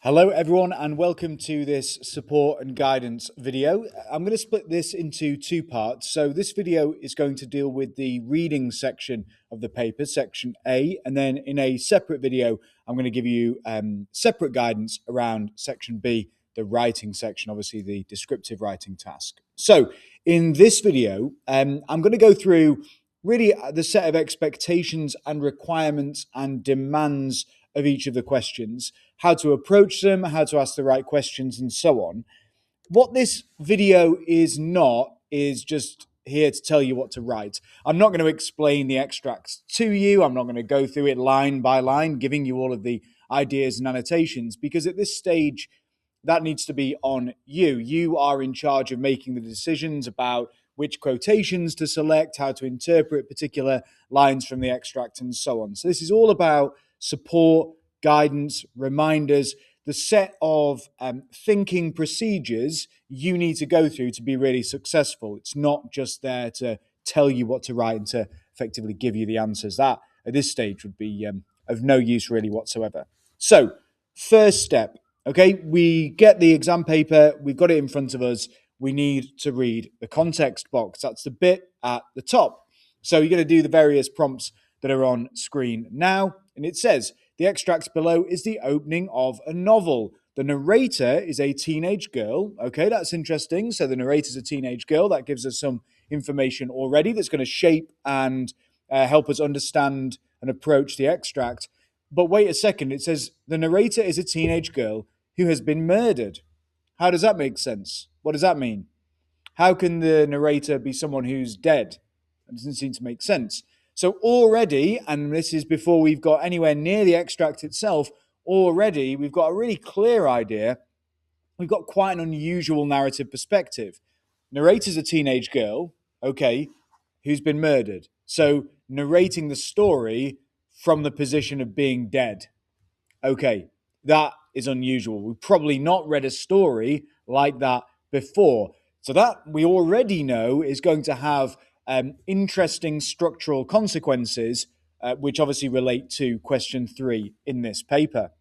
Hello everyone and welcome to this support and guidance video. I'm going to split this into two parts. So this video is going to deal with the reading section of the paper, section A, and then in a separate video I'm going to give you separate guidance around section B, the writing section, obviously the descriptive writing task. So in this video I'm going to go through really the set of expectations and requirements and demands of each of the questions, how to approach them, how to ask the right questions, and so on. What this video is not is just here to tell you what to write. I'm not going to explain the extracts to you. I'm not going to go through it line by line, giving you all of the ideas and annotations, because at this stage, that needs to be on you. You are in charge of making the decisions about which quotations to select, how to interpret particular lines from the extract, and so on. So this is all about support, guidance, reminders, the set of thinking procedures you need to go through to be really successful. It's not just there to tell you what to write and to effectively give you the answers. That, at this stage, would be of no use really whatsoever. So, first step, okay, we get the exam paper, we've got it in front of us, we need to read the context box. That's the bit at the top. So you're going to do the various prompts that are on screen now, and it says, the extract below is the opening of a novel. The narrator is a teenage girl. Okay, that's interesting. So the narrator's a teenage girl. That gives us some information already that's going to shape and help us understand and approach the extract. But wait a second. It says the narrator is a teenage girl who has been murdered. How does that make sense? What does that mean? How can the narrator be someone who's dead? It doesn't seem to make sense. So already, and this is before we've got anywhere near the extract itself, already we've got a really clear idea. We've got quite an unusual narrative perspective. Narrator's a teenage girl, okay, who's been murdered. So narrating the story from the position of being dead. Okay, that is unusual. We've probably not read a story like that before. So that we already know is going to have interesting structural consequences, which obviously relate to question 3 in this paper.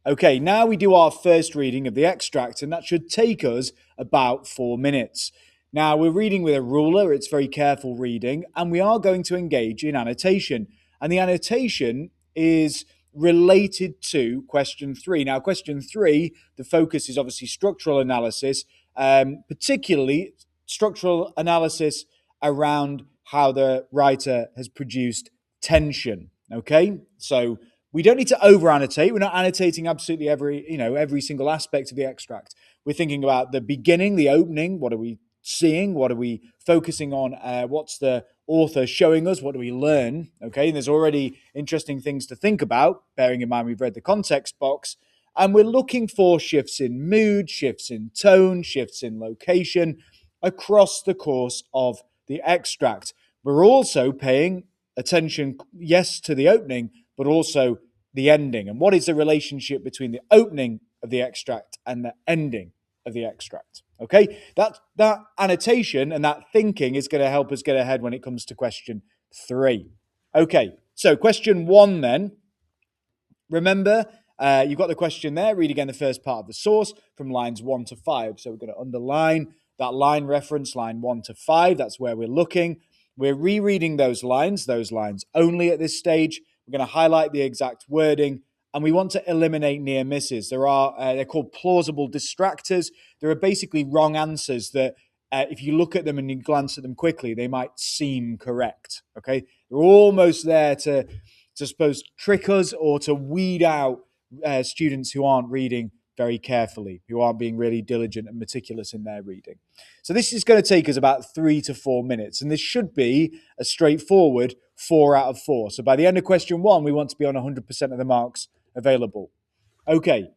Okay, now we do our first reading of the extract, and that should take us about 4 minutes. Now, we're reading with a ruler, it's very careful reading, and we are going to engage in annotation. And the annotation is related to question 3. Now, question 3, the focus is obviously structural analysis, particularly structural analysis around how the writer has produced tension. Okay, so we don't need to over annotate. We're not annotating absolutely every single aspect of the extract. We're thinking about the beginning, the opening. What are we seeing? What are we focusing on? What's the author showing us? What do we learn? Okay, and there's already interesting things to think about, bearing in mind we've read the context box. And we're looking for shifts in mood, shifts in tone, shifts in location across the course of the extract. We're also paying attention, yes, to the opening, but also the ending. And what is the relationship between the opening of the extract and the ending of the extract? Okay, that annotation and that thinking is going to help us get ahead when it comes to question 3. Okay, so question 1 then. Remember, you've got the question there. Read again the first part of the source from lines 1 to 5. So we're going to underline that line reference, line 1 to 5. That's where we're looking. We're rereading those lines only at this stage. We're going to highlight the exact wording, and we want to eliminate near misses. They're called plausible distractors. There are basically wrong answers that if you look at them and you glance at them quickly, they might seem correct. Okay, they're almost there to suppose trick us or to weed out students who aren't reading very carefully, who aren't being really diligent and meticulous in their reading. So this is going to take us about 3 to 4 minutes, and this should be a straightforward 4 out of 4. So by the end of question 1, we want to be on 100% of the marks available. Okay,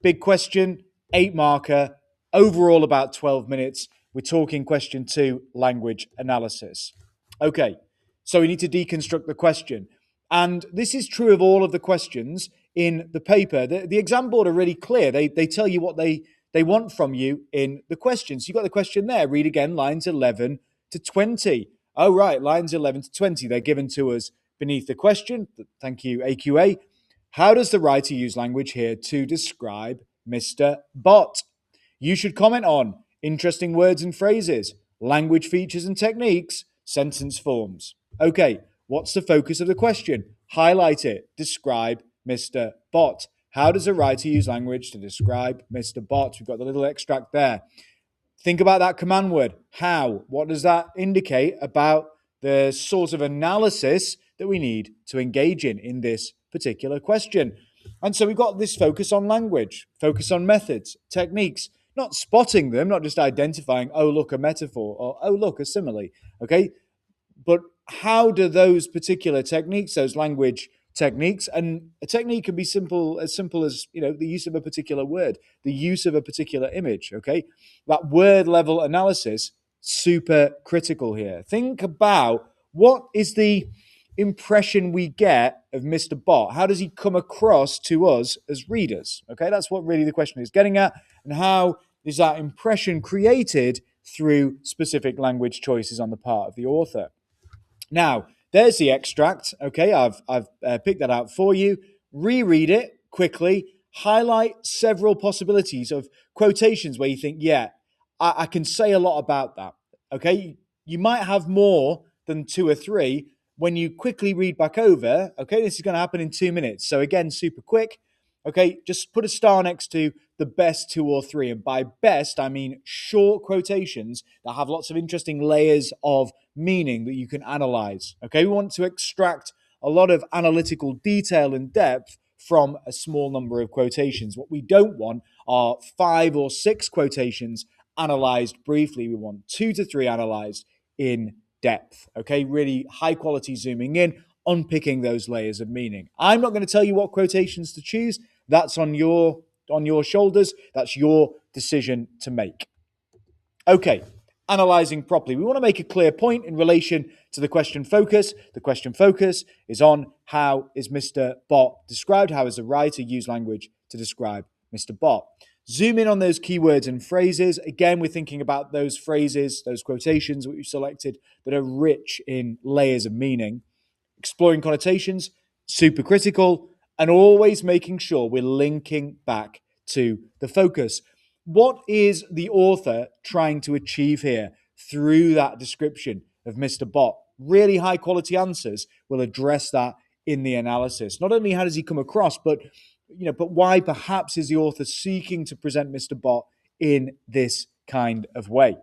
big question, 8 marker, overall about 12 minutes. We're talking question 2, language analysis. Okay, so we need to deconstruct the question. And this is true of all of the questions in the paper. The exam board are really clear. They tell you what they want from you in the questions. You've got the question there. Read again lines 11 to 20. Oh, right, lines 11 to 20. They're given to us beneath the question. Thank you, AQA. How does the writer use language here to describe Mr. Bott? You should comment on interesting words and phrases, language features and techniques, sentence forms. Okay, what's the focus of the question? Highlight it. Describe Mr. Bott. How does a writer use language to describe Mr. Bott? We've got the little extract there. Think about that command word, how. What does that indicate about the sort of analysis that we need to engage in this particular question? And so we've got this focus on language, focus on methods, techniques, not spotting them, not just identifying, oh, look, a metaphor, or oh, look, a simile, okay? But how do those particular techniques, those language techniques, and a technique can be simple as the use of a particular word, the use of a particular image, okay? That word level analysis, super critical here. Think about what is the impression we get of Mr. Bott. How does he come across to us as readers? Okay, that's what really the question is getting at, and how is that impression created through specific language choices on the part of the author? Now, there's the extract. Okay, I've picked that out for you. Reread it quickly. Highlight several possibilities of quotations where you think, yeah, I can say a lot about that. Okay, you might have more than two or three when you quickly read back over. Okay, this is going to happen in 2 minutes. So again, super quick. Okay, just put a star next to the best two or three. And by best, I mean short quotations that have lots of interesting layers of meaning that you can analyze. Okay, we want to extract a lot of analytical detail and depth from a small number of quotations. What we don't want are 5 or 6 quotations analyzed briefly. We want 2 to 3 analyzed in depth. Okay, really high quality zooming in, unpicking those layers of meaning. I'm not going to tell you what quotations to choose. That's on your shoulders. That's your decision to make. Okay, analyzing properly. We want to make a clear point in relation to the question focus. The question focus is on how is Mr. Bott described? How is the writer use language to describe Mr. Bott? Zoom in on those keywords and phrases. Again, we're thinking about those phrases, those quotations that we've selected that are rich in layers of meaning. Exploring connotations, super critical, and always making sure we're linking back to the focus. What is the author trying to achieve here through that description of Mr. Bott? Really high quality answers will address that in the analysis. Not only how does he come across, but why perhaps is the author seeking to present Mr. Bott in this kind of way?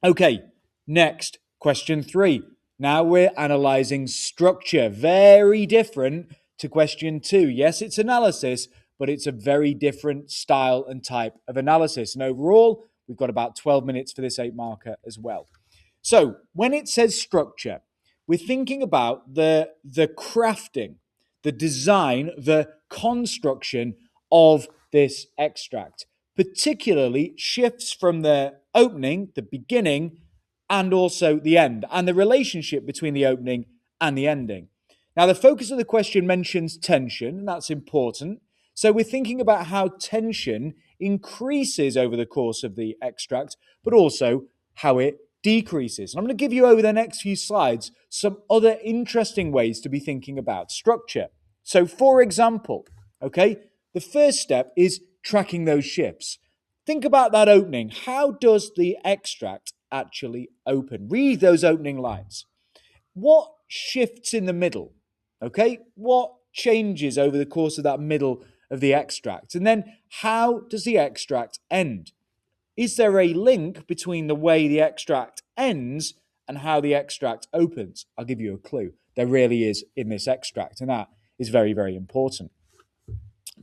Okay, next, question 3. Now we're analyzing structure. Very different to question 2. Yes, it's analysis, but it's a very different style and type of analysis. And overall, we've got about 12 minutes for this 8 marker as well. So when it says structure, we're thinking about the crafting, the design, the construction of this extract, particularly shifts from the opening, the beginning, and also the end, and the relationship between the opening and the ending. Now, the focus of the question mentions tension, and that's important. So we're thinking about how tension increases over the course of the extract, but also how it decreases. And I'm going to give you over the next few slides some other interesting ways to be thinking about structure. So, for example, okay, the first step is tracking those shifts. Think about that opening. How does the extract actually open? Read those opening lines. What shifts in the middle? Okay, what changes over the course of that middle of the extract? And then how does the extract end? Is there a link between the way the extract ends and how the extract opens? I'll give you a clue. There really is in this extract, and that is very, very important.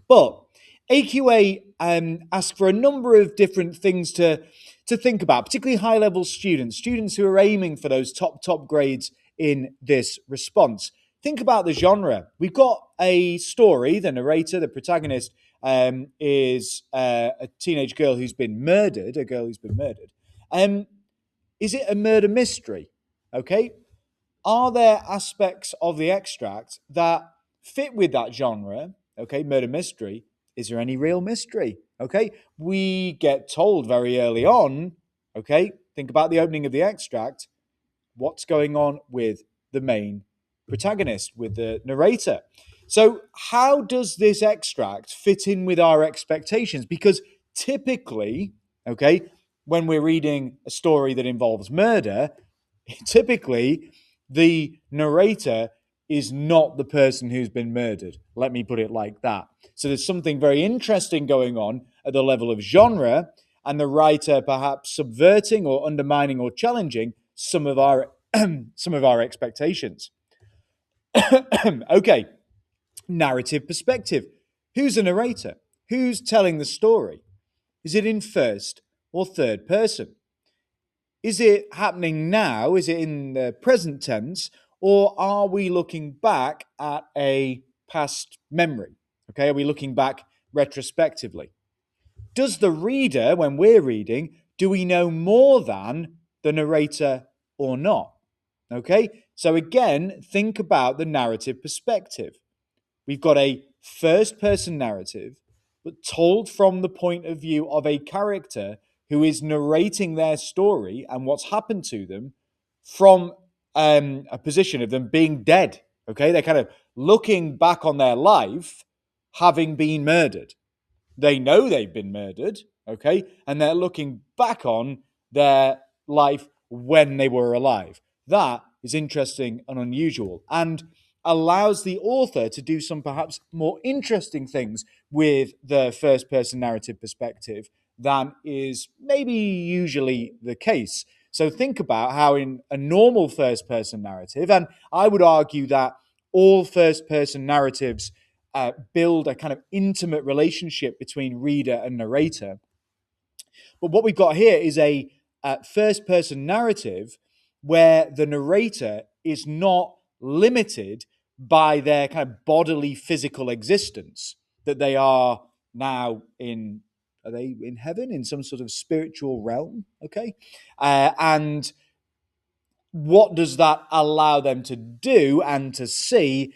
But AQA ask for a number of different things to think about, particularly high-level students who are aiming for those top grades in this response. Think about the genre. We've got a story, the narrator, the protagonist is a teenage girl who's been murdered, is it a murder mystery? Okay. Are there aspects of the extract that fit with that genre? Okay, murder mystery. Is there any real mystery? Okay, we get told very early on, okay, think about the opening of the extract, what's going on with the main protagonist, with the narrator. So, how does this extract fit in with our expectations? Because typically, okay, when we're reading a story that involves murder, typically the narrator is not the person who's been murdered. Let me put it like that. So, there's something very interesting going on at the level of genre, and the writer perhaps subverting or undermining or challenging some of our some of our expectations. Okay, narrative perspective. Who's a narrator? Who's telling the story? Is it in first or third person? Is it happening now? Is it in the present tense? Or are we looking back at a past memory? Okay, are we looking back retrospectively? Does the reader, when we're reading, do we know more than the narrator or not? Okay, so again, think about the narrative perspective. We've got a first person narrative, but told from the point of view of a character who is narrating their story and what's happened to them from a position of them being dead. Okay, they're kind of looking back on their life having been murdered. They know they've been murdered, okay, and they're looking back on their life when they were alive. That is interesting and unusual, and allows the author to do some perhaps more interesting things with the first person narrative perspective than is maybe usually the case. So think about how in a normal first person narrative, and I would argue that all first person narratives build a kind of intimate relationship between reader and narrator. But what we've got here is a first person narrative where the narrator is not limited by their kind of bodily physical existence, that they are now in, are they in heaven, in some sort of spiritual realm? Okay. And what does that allow them to do and to see,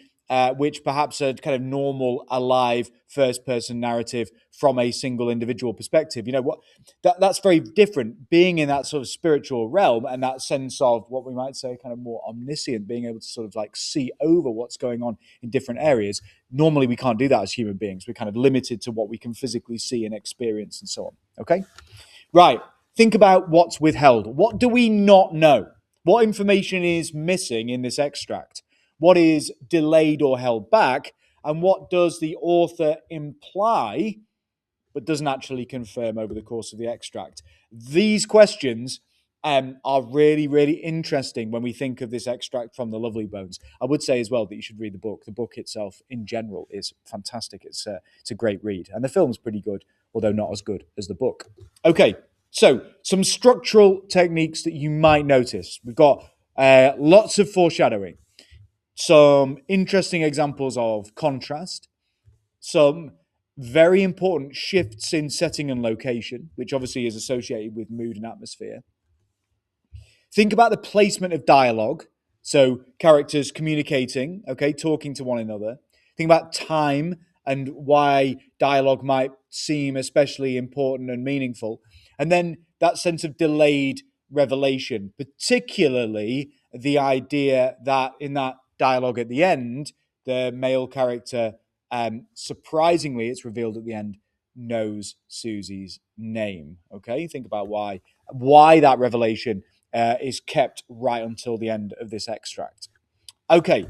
which perhaps a kind of normal, alive, first-person narrative from a single individual perspective? You know what? That's very different. Being in that sort of spiritual realm and that sense of what we might say, kind of more omniscient, being able to sort of like see over what's going on in different areas. Normally, we can't do that as human beings. We're kind of limited to what we can physically see and experience, and so on. Okay, right. Think about what's withheld. What do we not know? What information is missing in this extract? What is delayed or held back? And what does the author imply but doesn't actually confirm over the course of the extract? These questions are really, really interesting when we think of this extract from The Lovely Bones. I would say as well that you should read the book. The book itself, in general, is fantastic. It's a great read. And the film's pretty good, although not as good as the book. Okay, so some structural techniques that you might notice. We've got lots of foreshadowing, some interesting examples of contrast, some very important shifts in setting and location, which obviously is associated with mood and atmosphere. Think about the placement of dialogue. So characters communicating, okay, talking to one another. Think about time and why dialogue might seem especially important and meaningful. And then that sense of delayed revelation, particularly the idea that in that dialogue at the end, the male character, surprisingly, it's revealed at the end, knows Susie's name. Okay, think about why that revelation is kept right until the end of this extract. Okay,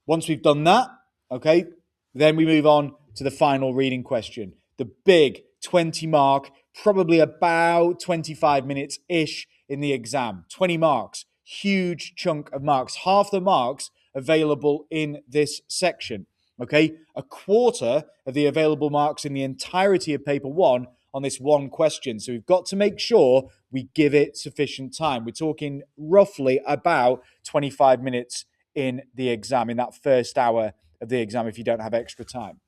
once we've done that, okay, then we move on to the final reading question. The big 20 mark, probably about 25 minutes ish in the exam. 20 marks, huge chunk of marks, half the marks available in this section. Okay, a quarter of the available marks in the entirety of paper one on this one question. So we've got to make sure we give it sufficient time. We're talking roughly about 25 minutes in the exam, in that first hour of the exam, if you don't have extra time.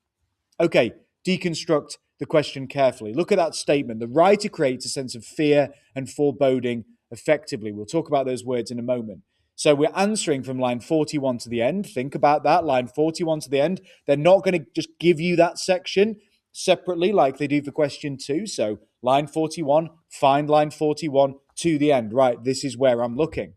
Okay, deconstruct the question carefully. Look at that statement. The writer creates a sense of fear and foreboding effectively. We'll talk about those words in a moment. So we're answering from line 41 to the end. Think about that, line 41 to the end. They're not going to just give you that section separately like they do for question 2. So line 41, find line 41 to the end. Right, this is where I'm looking.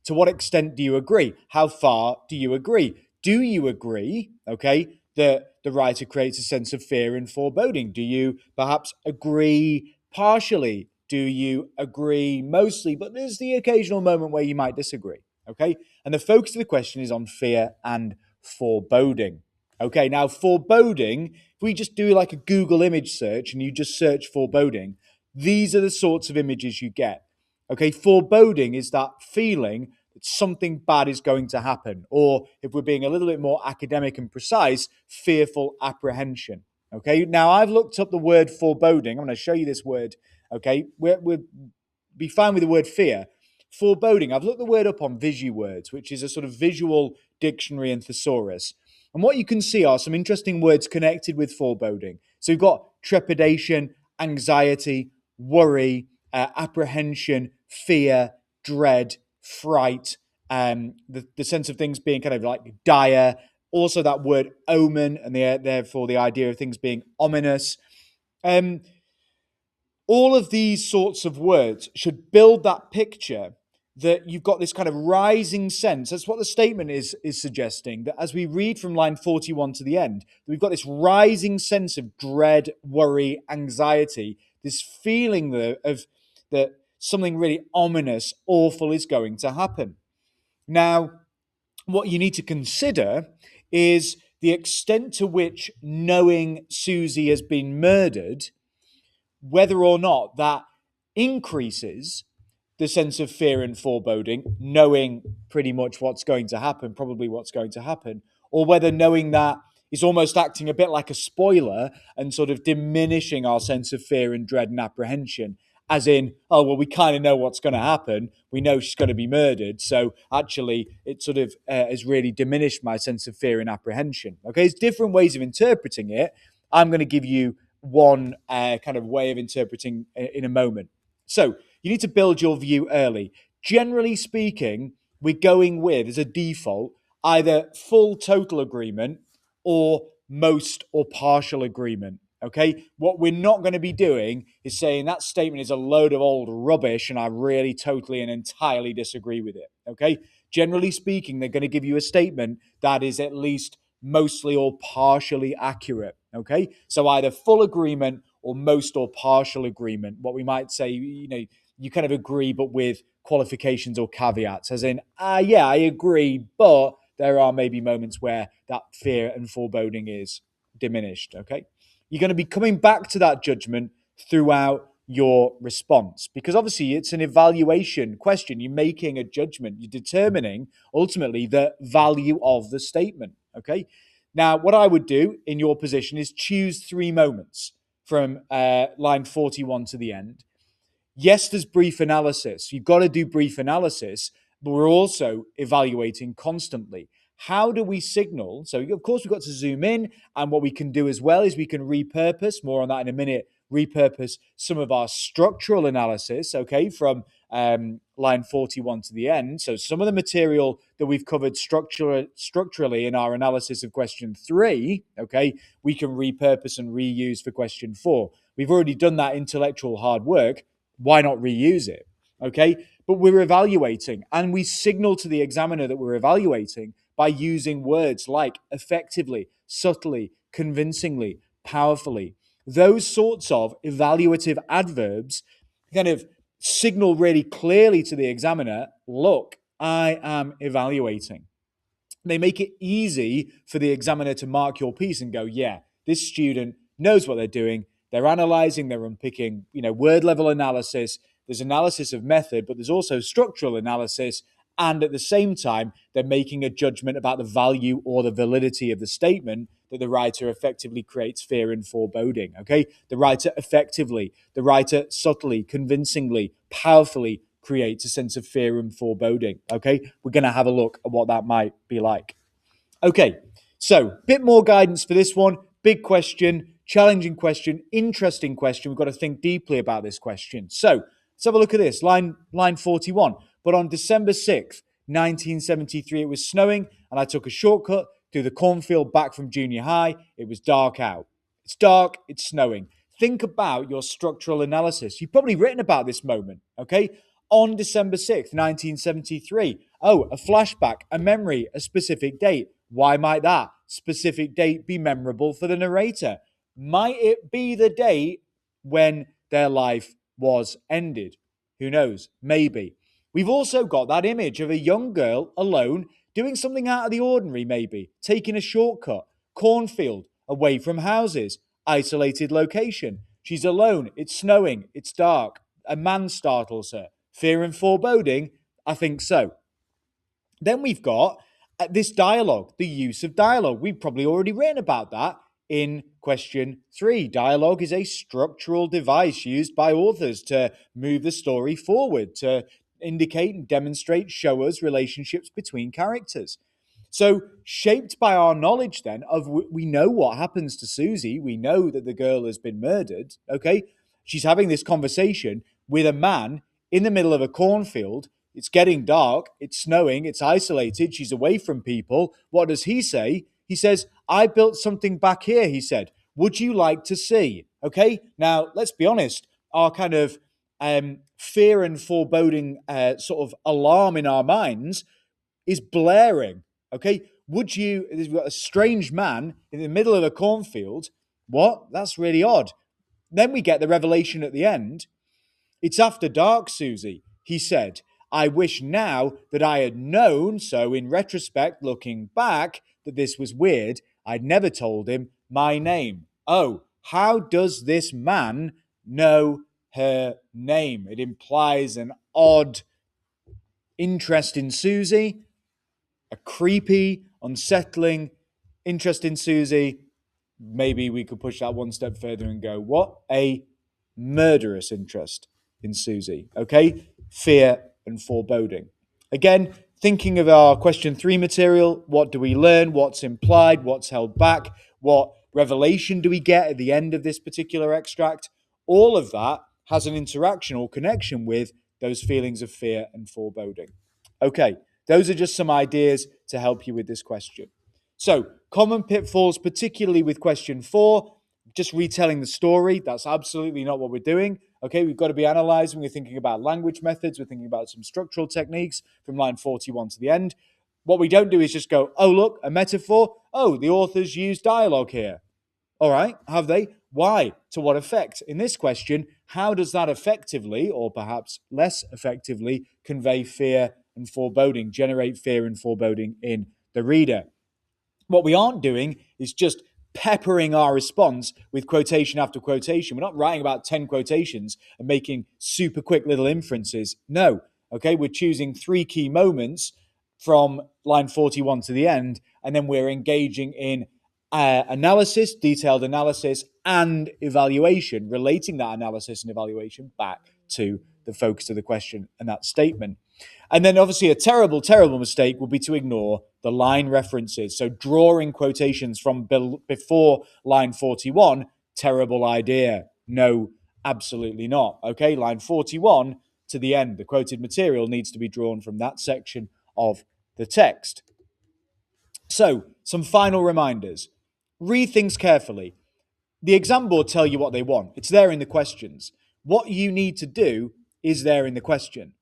To what extent do you agree? How far do you agree? Do you agree, okay, that the writer creates a sense of fear and foreboding? Do you perhaps agree partially? Do you agree mostly? But there's the occasional moment where you might disagree, okay? And the focus of the question is on fear and foreboding. Okay, now foreboding, if we just do like a Google image search and you just search foreboding, these are the sorts of images you get. Okay, foreboding is that feeling that something bad is going to happen, or if we're being a little bit more academic and precise, fearful apprehension. Okay, now I've looked up the word foreboding. I'm going to show you this word. Okay, we'll be fine with the word fear. Foreboding, I've looked the word up on VisuWords, which is a sort of visual dictionary and thesaurus. And what you can see are some interesting words connected with foreboding. So you've got trepidation, anxiety, worry, apprehension, fear, dread, fright, the sense of things being kind of like dire. Also, that word omen, and therefore the idea of things being ominous. All of these sorts of words should build that picture that you've got this kind of rising sense. That's what the statement is suggesting, that as we read from line 41 to the end, we've got this rising sense of dread, worry, anxiety, this feeling of that something really ominous, awful is going to happen. Now, what you need to consider is the extent to which knowing Susie has been murdered, whether or not that increases the sense of fear and foreboding, knowing pretty much what's going to happen, probably what's going to happen, or whether knowing that is almost acting a bit like a spoiler and sort of diminishing our sense of fear and dread and apprehension. As in, oh, well, we kind of know what's going to happen. We know she's going to be murdered. So actually, it sort of has really diminished my sense of fear and apprehension. Okay, it's different ways of interpreting it. I'm going to give you one kind of way of interpreting in a moment. So you need to build your view early. Generally speaking, we're going with, as a default, either full total agreement or most or partial agreement. Okay, what we're not going to be doing is saying that statement is a load of old rubbish and I really totally and entirely disagree with it. Okay, generally speaking, they're going to give you a statement that is at least mostly or partially accurate. Okay, so either full agreement or most or partial agreement. What we might say, you kind of agree, but with qualifications or caveats, as in, yeah, I agree, but there are maybe moments where that fear and foreboding is diminished. Okay, you're going to be coming back to that judgment throughout your response, because obviously it's an evaluation question. You're making a judgment. You're determining ultimately the value of the statement. Okay. Now, what I would do in your position is choose 3 moments from line 41 to the end. Yes, there's brief analysis. You've got to do brief analysis, but we're also evaluating constantly. How do we signal? So, of course, we've got to zoom in. And what we can do as well is we can repurpose, more on that in a minute, repurpose some of our structural analysis, okay, from line 41 to the end. So some of the material that we've covered structurally in our analysis of question 3, okay, we can repurpose and reuse for question 4. We've already done that intellectual hard work. Why not reuse it? Okay, but we're evaluating, and we signal to the examiner that we're evaluating by using words like effectively, subtly, convincingly, powerfully. Those sorts of evaluative adverbs kind of signal really clearly to the examiner, look, I am evaluating. They make it easy for the examiner to mark your piece and go, yeah, this student knows what they're doing. They're analyzing, they're unpicking, word level analysis. There's analysis of method, but there's also structural analysis. And at the same time, they're making a judgment about the value or the validity of the statement that the writer effectively creates fear and foreboding. Okay, the writer effectively, the writer subtly, convincingly, powerfully creates a sense of fear and foreboding. Okay, we're going to have a look at what that might be like. Okay, so bit more guidance for this one. Big question, challenging question, interesting question. We've got to think deeply about this question. So let's have a look at this. Line 41. But on December 6th, 1973, it was snowing, and I took a shortcut through the cornfield back from junior high. It was dark out. It's dark, it's snowing. Think about your structural analysis. You've probably written about this moment, okay? On December 6th, 1973. Oh, a flashback, a memory, a specific date. Why might that specific date be memorable for the narrator? Might it be the date when their life was ended? Who knows? Maybe. We've also got that image of a young girl alone doing something out of the ordinary, maybe taking a shortcut, cornfield, away from houses, isolated location. She's alone, it's snowing, it's dark, a man startles her. Fear and foreboding? I think so. Then we've got this dialogue, the use of dialogue. We've probably already written about that in question 3. Dialogue is a structural device used by authors to move the story forward, to indicate and demonstrate, show us relationships between characters. So, shaped by our knowledge then of we know what happens to Susie, we know that the girl has been murdered, okay? She's having this conversation with a man in the middle of a cornfield. It's getting dark, it's snowing, it's isolated, she's away from people. What does he say? He says, I built something back here, he said. Would you like to see? Okay, now let's be honest, our kind of fear and foreboding sort of alarm in our minds is blaring. Okay, would you? We've got a strange man in the middle of a cornfield. What? That's really odd. Then we get the revelation at the end. It's after dark, Susie, he said. I wish now that I had known, so in retrospect, looking back, that this was weird. I'd never told him my name. Oh, how does this man know her name? It implies an odd interest in Susie, a creepy, unsettling interest in Susie. Maybe we could push that one step further and go, what? A murderous interest in Susie. Okay? Fear and foreboding. Again, thinking of our question 3 material, what do we learn? What's implied? What's held back? What revelation do we get at the end of this particular extract? All of that has an interaction or connection with those feelings of fear and foreboding. Okay, those are just some ideas to help you with this question. So, common pitfalls, particularly with question 4, just retelling the story. That's absolutely not what we're doing. Okay, we've got to be analyzing. We're thinking about language methods. We're thinking about some structural techniques from line 41 to the end. What we don't do is just go, oh, look, a metaphor. Oh, the authors use dialogue here. All right, have they? Why? To what effect? In this question, how does that effectively, or perhaps less effectively, convey fear and foreboding, generate fear and foreboding in the reader? What we aren't doing is just peppering our response with quotation after quotation. We're not writing about 10 quotations and making super quick little inferences. No, okay, we're choosing 3 key moments from line 41 to the end, and then we're engaging in analysis, detailed analysis, and evaluation, relating that analysis and evaluation back to the focus of the question and that statement. And then obviously a terrible, terrible mistake would be to ignore the line references. So drawing quotations from before line 41, terrible idea. No, absolutely not. Okay, line 41 to the end. The quoted material needs to be drawn from that section of the text. So, some final reminders. Read things carefully. The exam board tell you what they want. It's there in the questions. What you need to do is there in the question.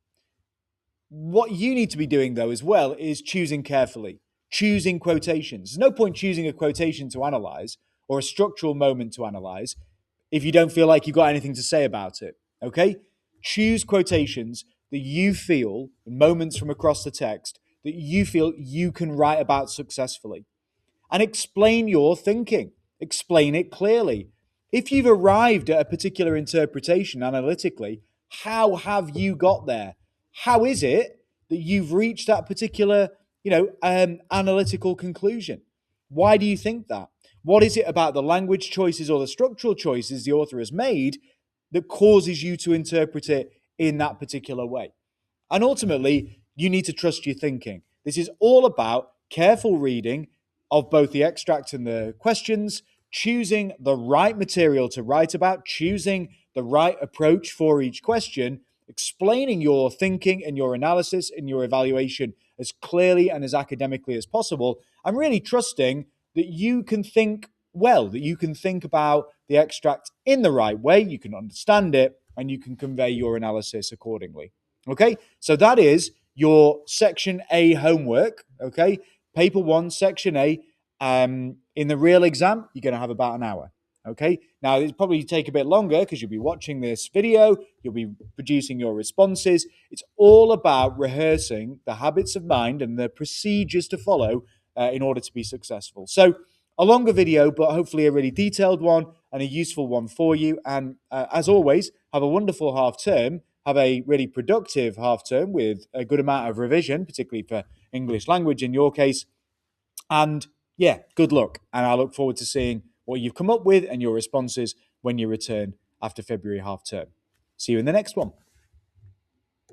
What you need to be doing, though, as well, is choosing carefully, choosing quotations. There's no point choosing a quotation to analyze or a structural moment to analyze if you don't feel like you've got anything to say about it, okay? Choose quotations that you feel, moments from across the text, that you feel you can write about successfully. And explain your thinking. Explain it clearly. If you've arrived at a particular interpretation analytically, how have you got there? How is it that you've reached that particular, analytical conclusion? Why do you think that? What is it about the language choices or the structural choices the author has made that causes you to interpret it in that particular way? And ultimately, you need to trust your thinking. This is all about careful reading of both the extract and the questions, choosing the right material to write about, choosing the right approach for each question, explaining your thinking and your analysis and your evaluation as clearly and as academically as possible, and really trusting that you can think well, that you can think about the extract in the right way, you can understand it, and you can convey your analysis accordingly. Okay, so that is your section A homework. Okay, paper 1, section A, in the real exam, you're going to have about an hour. Okay, now it'll probably take a bit longer because you'll be watching this video, you'll be producing your responses. It's all about rehearsing the habits of mind and the procedures to follow in order to be successful. So, a longer video, but hopefully a really detailed one and a useful one for you. And as always, have a wonderful half term. Have a really productive half term with a good amount of revision, particularly for English language in your case. And yeah, good luck. And I look forward to seeing what you've come up with and your responses when you return after February half term. See you in the next one.